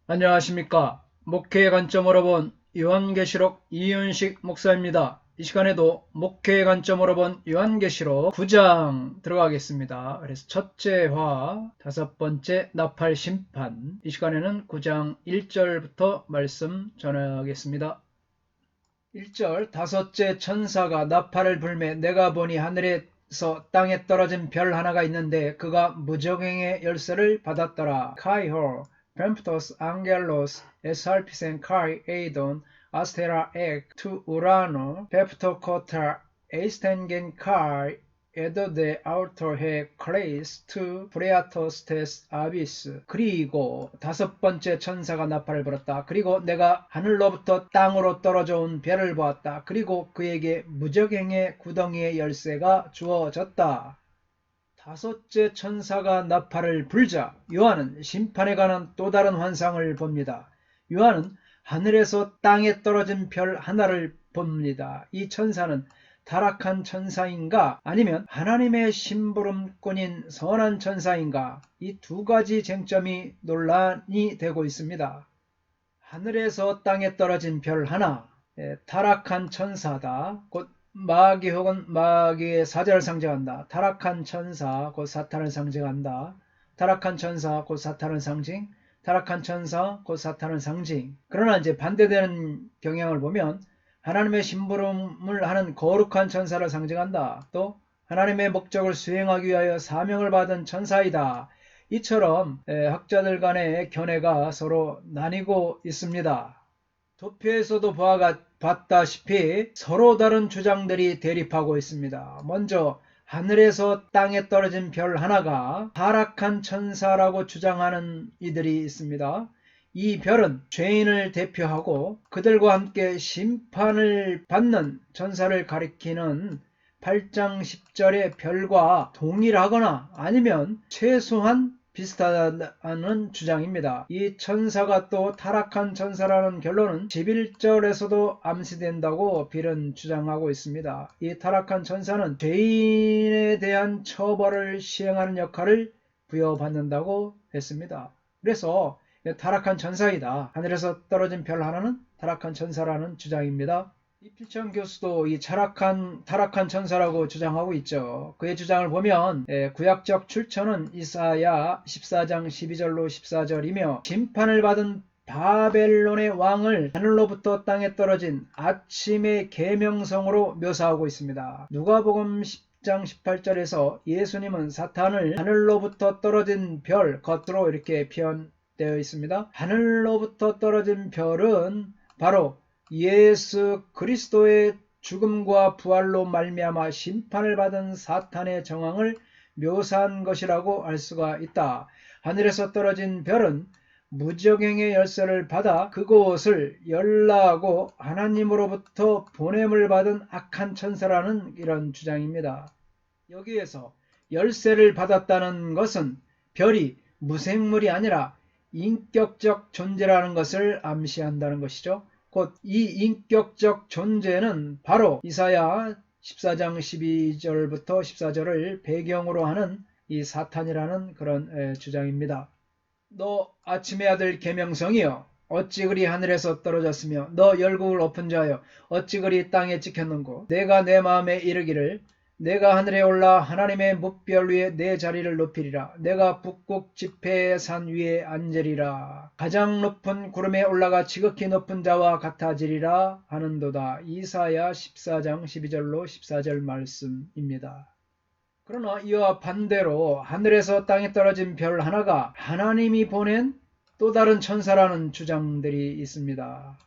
안녕하십니까. 목회의 관점으로 본 요한계시록 이윤식 목사입니다. 이 시간에도 목회의 관점으로 본 요한계시록 9장 들어가겠습니다. 그래서 첫째 화, 다섯 번째 나팔 심판. 이 시간에는 9장 1절부터 말씀 전하겠습니다. 1절 다섯째 천사가 나팔을 불매 내가 보니 하늘에서 땅에 떨어진 별 하나가 있는데 그가 무저갱의 열쇠를 받았더라. 카이호 Pemptos Angelos Esarpisen Kai Eidon Astera Ek Tu Urano Peptocotta Eistengen Kai Edo de Autor He Clays Tu Phreatostes Abyss. 그리고 다섯 번째 천사가 나팔을 불었다. 그리고 내가 하늘로부터 땅으로 떨어져 온 별을 보았다. 그리고 그에게 무저갱의 구덩이의 열쇠가 주어졌다. 다섯째 천사가 나팔을 불자 요한은 심판에 관한 또 다른 환상을 봅니다. 요한은 하늘에서 땅에 떨어진 별 하나를 봅니다. 이 천사는 타락한 천사인가 아니면 하나님의 심부름꾼인 선한 천사인가, 이 두 가지 쟁점이 논란이 되고 있습니다. 하늘에서 땅에 떨어진 별 하나, 타락한 천사다. 곧 마귀 혹은 마귀의 사자를 상징한다. 타락한 천사 곧 사탄을 상징한다. 타락한 천사 곧 사탄을 상징, 타락한 천사 곧 사탄을 상징. 그러나 이제 반대되는 경향을 보면 하나님의 심부름을 하는 거룩한 천사를 상징한다. 또 하나님의 목적을 수행하기 위하여 사명을 받은 천사이다. 이처럼 학자들 간의 견해가 서로 나뉘고 있습니다. 도표에서도 봤다시피 서로 다른 주장들이 대립하고 있습니다. 먼저 하늘에서 땅에 떨어진 별 하나가 타락한 천사라고 주장하는 이들이 있습니다. 이 별은 죄인을 대표하고 그들과 함께 심판을 받는 천사를 가리키는 8장 10절의 별과 동일하거나 아니면 최소한 비슷하다는 주장입니다. 이 천사가 또 타락한 천사라는 결론은 11절에서도 암시된다고 빌은 주장하고 있습니다. 이 타락한 천사는 죄인에 대한 처벌을 시행하는 역할을 부여받는다고 했습니다. 그래서 타락한 천사이다. 하늘에서 떨어진 별 하나는 타락한 천사라는 주장입니다. 이필천 교수도 이 타락한 천사라고 주장하고 있죠. 그의 주장을 보면 구약적 출처는 이사야 14장 12절로 14절이며 심판을 받은 바벨론의 왕을 하늘로부터 땅에 떨어진 아침의 계명성으로 묘사하고 있습니다. 누가복음 10장 18절에서 예수님은 사탄을 하늘로부터 떨어진 별 겉으로 이렇게 표현되어 있습니다. 하늘로부터 떨어진 별은 바로 예수 그리스도의 죽음과 부활로 말미암아 심판을 받은 사탄의 정황을 묘사한 것이라고 알 수가 있다. 하늘에서 떨어진 별은 무저갱의 열쇠를 받아 그곳을 열라고 하나님으로부터 보냄을 받은 악한 천사라는 이런 주장입니다. 여기에서 열쇠를 받았다는 것은 별이 무생물이 아니라 인격적 존재라는 것을 암시한다는 것이죠. 곧 이 인격적 존재는 바로 이사야 14장 12절부터 14절을 배경으로 하는 이 사탄이라는 그런 주장입니다. 너 아침의 아들 계명성이여 어찌 그리 하늘에서 떨어졌으며 너 열국을 엎은 자여 어찌 그리 땅에 찍혔는고 내가 내 마음에 이르기를 내가 하늘에 올라 하나님의 뭇별 위에 내 자리를 높이리라. 내가 북극 지폐의 산 위에 앉으리라. 가장 높은 구름에 올라가 지극히 높은 자와 같아지리라 하는도다. 이사야 14장 12절로 14절 말씀입니다. 그러나 이와 반대로 하늘에서 땅에 떨어진 별 하나가 하나님이 보낸 또 다른 천사라는 주장들이 있습니다.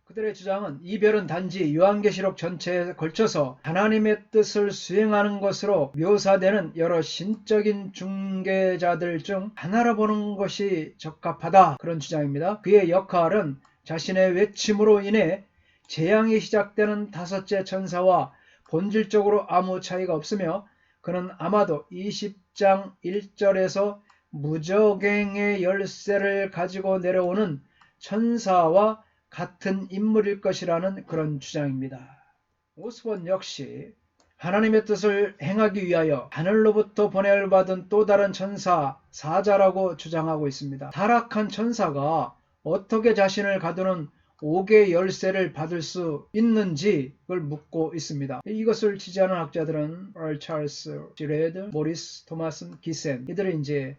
그들의 주장은 이 별은 단지 요한계시록 전체에 걸쳐서 하나님의 뜻을 수행하는 것으로 묘사되는 여러 신적인 중개자들 중 하나로 보는 것이 적합하다, 그런 주장입니다. 그의 역할은 자신의 외침으로 인해 재앙이 시작되는 다섯째 천사와 본질적으로 아무 차이가 없으며 그는 아마도 20장 1절에서 무저갱의 열쇠를 가지고 내려오는 천사와 같은 인물일 것이라는 그런 주장입니다. 오스본 역시 하나님의 뜻을 행하기 위하여 하늘로부터 보냄을 받은 또 다른 천사 사자라고 주장하고 있습니다. 타락한 천사가 어떻게 자신을 가두는 옥의 열쇠를 받을 수 있는지 그걸 묻고 있습니다. 이것을 지지하는 학자들은 찰스 지레드, 모리스 토마슨 기센, 이들은 이제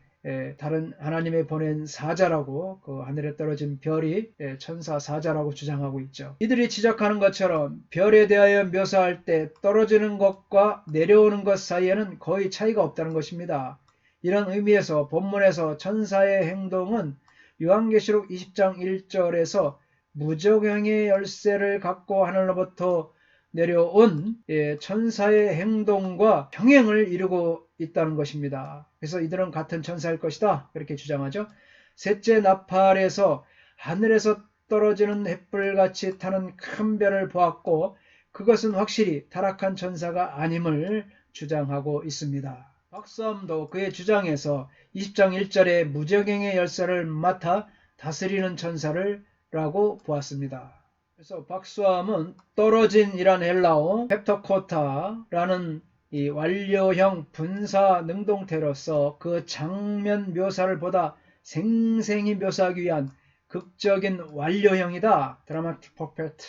다른 하나님의 보낸 사자라고, 그 하늘에 떨어진 별이 천사 사자라고 주장하고 있죠. 이들이 지적하는 것처럼 별에 대하여 묘사할 때 떨어지는 것과 내려오는 것 사이에는 거의 차이가 없다는 것입니다. 이런 의미에서 본문에서 천사의 행동은 요한계시록 20장 1절에서 무적행의 열쇠를 갖고 하늘로부터 내려온 천사의 행동과 평행을 이루고 있다는 것입니다. 그래서 이들은 같은 천사일 것이다, 그렇게 주장하죠. 셋째 나팔에서 하늘에서 떨어지는 횃불같이 타는 큰 별을 보았고 그것은 확실히 타락한 천사가 아님을 주장하고 있습니다. 박수함도 그의 주장에서 20장 1절에 무적행의 열쇠를 맡아 다스리는 천사를 라고 보았습니다. 그래서 박수함은 떨어진이란 헬라어 펩터코타라는 이 완료형 분사 능동태로서 그 장면 묘사를 보다 생생히 묘사하기 위한 극적인 완료형이다. 드라마틱 퍼펙트,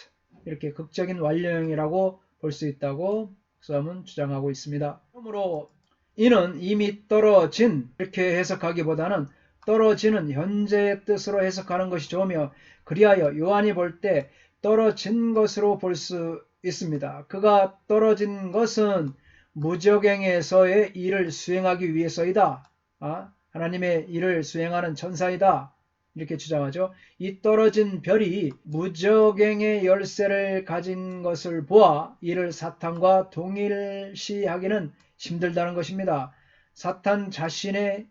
이렇게 극적인 완료형이라고 볼 수 있다고 박수함은 주장하고 있습니다. 그러므로 이는 이미 떨어진, 이렇게 해석하기보다는 떨어지는 현재의 뜻으로 해석하는 것이 좋으며 그리하여 요한이 볼 때 떨어진 것으로 볼 수 있습니다. 그가 떨어진 것은 무적행에서의 일을 수행하기 위해서이다. 하나님의 일을 수행하는 천사이다. 이렇게 주장하죠. 이 떨어진 별이 무적행의 열쇠를 가진 것을 보아 이를 사탄과 동일시하기는 힘들다는 것입니다. 사탄 자신의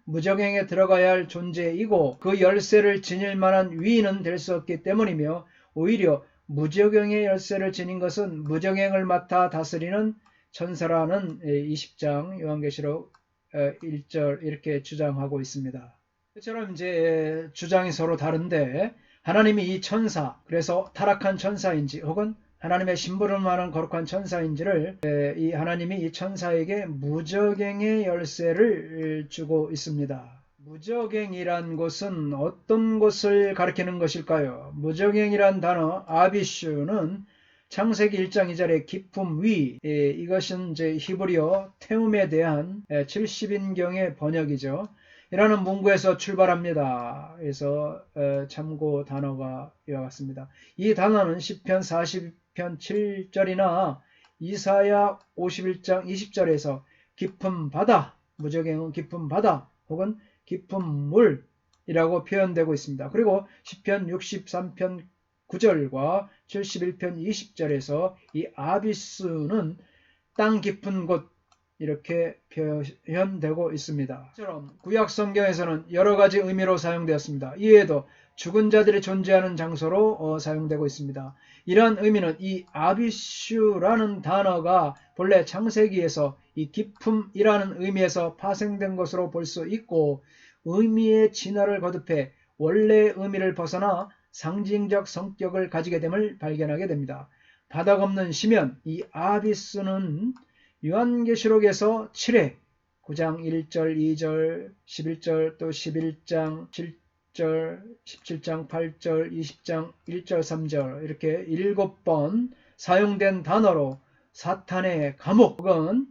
무적행에 들어가야 할 존재이고 그 열쇠를 지닐 만한 위인은 될 수 없기 때문이며 오히려 무적행의 열쇠를 지닌 것은 무적행을 맡아 다스리는 천사라는 20장 요한계시록 1절 이렇게 주장하고 있습니다. 이처럼 이제 주장이 서로 다른데 하나님이 이 천사, 그래서 타락한 천사인지 혹은 하나님의 심부름하는 거룩한 천사인지를 이 하나님이 이 천사에게 무적행의 열쇠를 주고 있습니다. 무적행이란 것은 어떤 것을 가리키는 것일까요? 무적행이란 단어 아비슈는 창세기 1장 2절의 기품 위, 이것은 이제 히브리어 태움에 대한 70인경의 번역이죠. 이라는 문구에서 출발합니다. 그래서 참고 단어가 이와 같습니다. 이 단어는 시편 40편 7절이나 이사야 51장 20절에서 깊은 바다, 무적행은 깊은 바다 혹은 깊은 물이라고 표현되고 있습니다. 그리고 시편 63편 9절과 71편 20절에서 이 아비스는 땅 깊은 곳 이렇게 표현되고 있습니다. 처럼 구약 성경에서는 여러 가지 의미로 사용되었습니다. 이외에도 죽은 자들이 존재하는 장소로 사용되고 있습니다. 이러한 의미는 이 아비슈라는 단어가 본래 창세기에서 이 기품이라는 의미에서 파생된 것으로 볼 수 있고 의미의 진화를 거듭해 원래의 의미를 벗어나 상징적 성격을 가지게 됨을 발견하게 됩니다. 바닥 없는 시면, 이 아비스는 요한계시록에서 7회, 9장 1절, 2절, 11절, 또 11장 7절, 17장 8절, 20장 1절, 3절 이렇게 7번 사용된 단어로 사탄의 감옥 혹은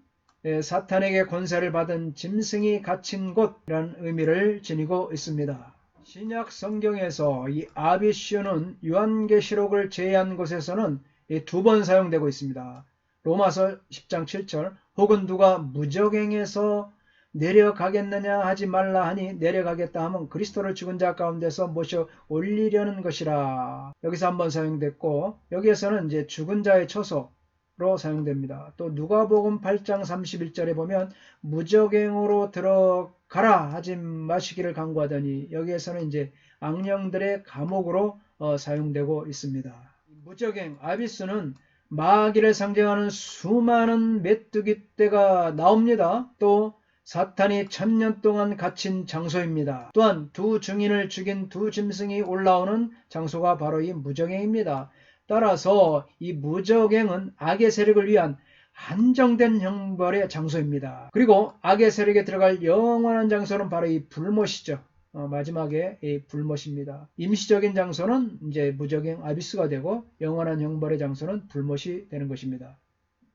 사탄에게 권세를 받은 짐승이 갇힌 곳이라는 의미를 지니고 있습니다. 신약 성경에서 이 아비슈는 요한계시록을 제외한 곳에서는 2번 사용되고 있습니다. 로마서 10장 7절 혹은 누가 무적행에서 내려가겠느냐 하지 말라 하니 내려가겠다 하면 그리스도를 죽은 자 가운데서 모셔 올리려는 것이라. 여기서 한번 사용됐고 여기에서는 이제 죽은 자의 처소로 사용됩니다. 또 누가복음 8장 31절에 보면 무적행으로 들어가라 하지 마시기를 간구하더니 여기에서는 이제 악령들의 감옥으로 사용되고 있습니다. 무적행 아비스는 마귀를 상징하는 수많은 메뚜기 떼가 나옵니다. 또 사탄이 1000년 동안 갇힌 장소입니다. 또한 두 증인을 죽인 두 짐승이 올라오는 장소가 바로 이 무적행입니다. 따라서 이 무적행은 악의 세력을 위한 한정된 형벌의 장소입니다. 그리고 악의 세력에 들어갈 영원한 장소는 바로 이 불못이죠. 마지막에 이 불못입니다. 임시적인 장소는 이제 무적행 아비스가 되고 영원한 형벌의 장소는 불못이 되는 것입니다.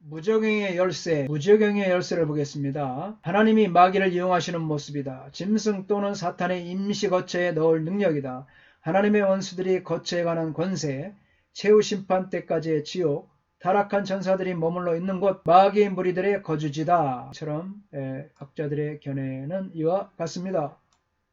무적행의 열쇠, 무적행의 열쇠를 보겠습니다. 하나님이 마귀를 이용하시는 모습이다. 짐승 또는 사탄의 임시 거처에 넣을 능력이다. 하나님의 원수들이 거처에 관한 권세, 최후 심판 때까지의 지옥, 타락한 천사들이 머물러 있는 곳, 마귀의 무리들의 거주지다. 처럼 학자들의 견해는 이와 같습니다.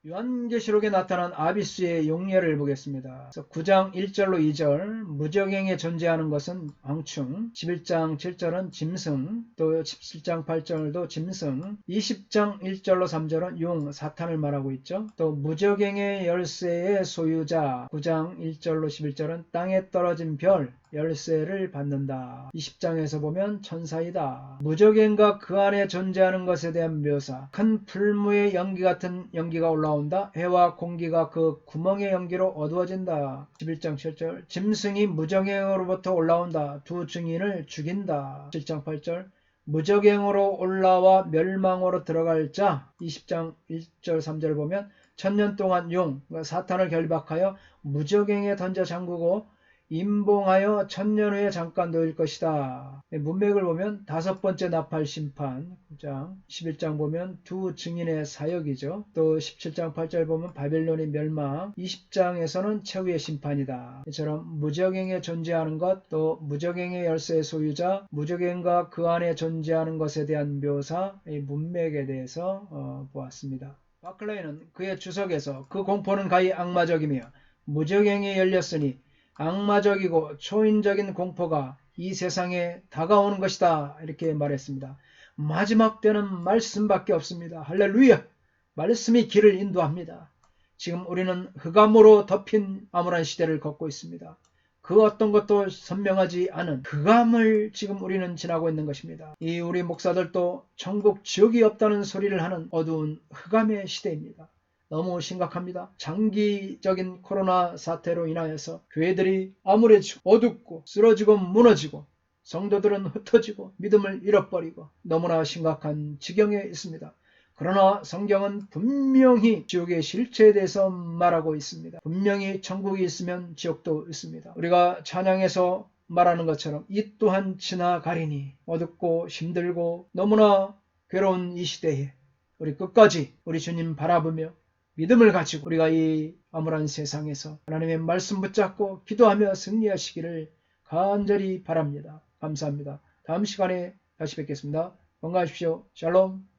요한계시록에 나타난 아비스의 용례를 보겠습니다. 9장 1절로 2절 무적행에 존재하는 것은 황충, 11장 7절은 짐승, 또 17장 8절도 짐승, 20장 1절로 3절은 용, 사탄을 말하고 있죠. 또 무적행의 열쇠의 소유자, 9장 1절로 11절은 땅에 떨어진 별, 열쇠를 받는다. 20장에서 보면 천사이다. 무적행과 그 안에 존재하는 것에 대한 묘사. 큰 풀무의 연기 같은 연기가 올라온다. 해와 공기가 그 구멍의 연기로 어두워진다. 11장 7절 짐승이 무적행으로부터 올라온다. 두 증인을 죽인다. 7장 8절 무적행으로 올라와 멸망으로 들어갈 자. 20장 1절 3절 보면 천년 동안 용, 사탄을 결박하여 무적행에 던져 잠그고 임봉하여 천년 후에 잠깐 놓일 것이다. 문맥을 보면 다섯 번째 나팔 심판 9장, 11장 보면 두 증인의 사역이죠. 또 17장 8절 보면 바벨론의 멸망, 20장에서는 최후의 심판이다. 이처럼 무적행에 존재하는 것, 또 무적행의 열쇠의 소유자, 무적행과 그 안에 존재하는 것에 대한 묘사, 이 문맥에 대해서 보았습니다. 바클레이는 그의 주석에서 그 공포는 가히 악마적이며 무적행이 열렸으니 악마적이고 초인적인 공포가 이 세상에 다가오는 것이다. 이렇게 말했습니다. 마지막 때는 말씀밖에 없습니다. 할렐루야! 말씀이 길을 인도합니다. 지금 우리는 흑암으로 덮인 암울한 시대를 걷고 있습니다. 그 어떤 것도 선명하지 않은 흑암을 지금 우리는 지나고 있는 것입니다. 이 우리 목사들도 천국 지옥이 없다는 소리를 하는 어두운 흑암의 시대입니다. 너무 심각합니다. 장기적인 코로나 사태로 인하여서 교회들이 암울해지고 어둡고 쓰러지고 무너지고 성도들은 흩어지고 믿음을 잃어버리고 너무나 심각한 지경에 있습니다. 그러나 성경은 분명히 지옥의 실체에 대해서 말하고 있습니다. 분명히 천국이 있으면 지옥도 있습니다. 우리가 찬양에서 말하는 것처럼 이 또한 지나가리니 어둡고 힘들고 너무나 괴로운 이 시대에 우리 끝까지 우리 주님 바라보며 믿음을 가지고 우리가 이 암울한 세상에서 하나님의 말씀 붙잡고 기도하며 승리하시기를 간절히 바랍니다. 감사합니다. 다음 시간에 다시 뵙겠습니다. 건강하십시오. 샬롬.